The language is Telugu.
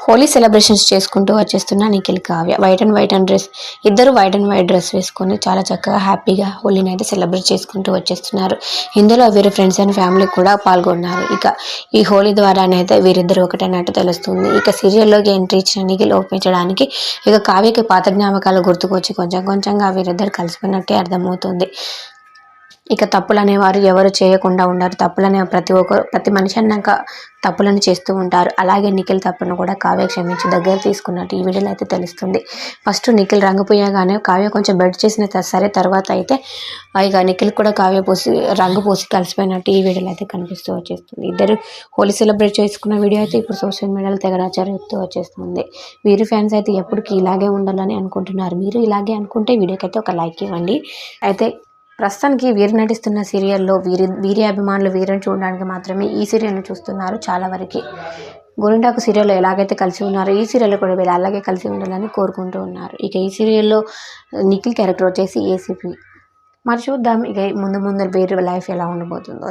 హోలీ సెలబ్రేషన్స్ చేసుకుంటూ వచ్చేస్తున్న Nikhil, Kavya white and dress, ఇద్దరు వైట్ అండ్ వైట్ డ్రెస్ వేసుకొని చాలా చక్కగా హ్యాపీగా హోలీని అయితే సెలబ్రేట్ చేసుకుంటూ వచ్చేస్తున్నారు. ఇందులో వీరి ఫ్రెండ్స్ అండ్ ఫ్యామిలీ కూడా పాల్గొన్నారు. ఇక ఈ హోలీ ద్వారానైతే వీరిద్దరు ఒకటన్నట్టు తెలుస్తుంది. ఇక సీరియల్లోకి ఎంట్రీ ఇచ్చిన నిఖిల్ ఒప్పించడానికి ఇక కావ్యకి పాత జ్ఞాపకాలు గుర్తుకొచ్చి కొంచెం కొంచెంగా వీరిద్దరు కలిసిపోయినట్టే అర్థమవుతుంది. ఇక తప్పులు అనేవారు ఎవరు చేయకుండా ఉండరు. తప్పులనే ప్రతి మనిషి అన్నాక తప్పులను చేస్తూ ఉంటారు. అలాగే నిఖిల్ తప్పును కూడా కావ్య క్షమించి దగ్గర తీసుకున్నట్టు ఈ వీడియోలో అయితే తెలుస్తుంది. ఫస్ట్ నిఖిల్ రంగు పోయగానే కావ్య కొంచెం బెడ్ చేసిన సరే, తర్వాత అయితే ఇక నిఖిల్ కూడా కావ్య రంగు పోసి కలిసిపోయినట్టు ఈ వీడియోలో అయితే కనిపిస్తూ వచ్చేస్తుంది. ఇద్దరు హోలీ సెలబ్రేట్ చేసుకున్న వీడియో అయితే ఇప్పుడు సోషల్ మీడియాలో తెగ చెప్తూ వచ్చేస్తుంది. వీరి ఫ్యాన్స్ అయితే ఎప్పటికీ ఇలాగే ఉండాలని అనుకుంటున్నారు. మీరు ఇలాగే అనుకుంటే వీడియోకి అయితే ఒక లైక్ ఇవ్వండి. అయితే ప్రస్తుతానికి వీరు నటిస్తున్న సీరియల్లో వీరి అభిమానులు వీరిని చూడడానికి మాత్రమే ఈ సీరియల్ను చూస్తున్నారు. చాలా వరకు గోరింటాకు సీరియల్లో ఎలాగైతే కలిసి ఉన్నారో ఈ సీరియల్లో కూడా వీళ్ళు అలాగే కలిసి ఉండాలని కోరుకుంటూ ఉన్నారు. ఇక ఈ సీరియల్లో నిఖిల్ క్యారెక్టర్ వచ్చేసి ఏసీపీ. మరి చూద్దాం ఇక ముందు వీరి లైఫ్ ఎలా ఉండబోతుందో.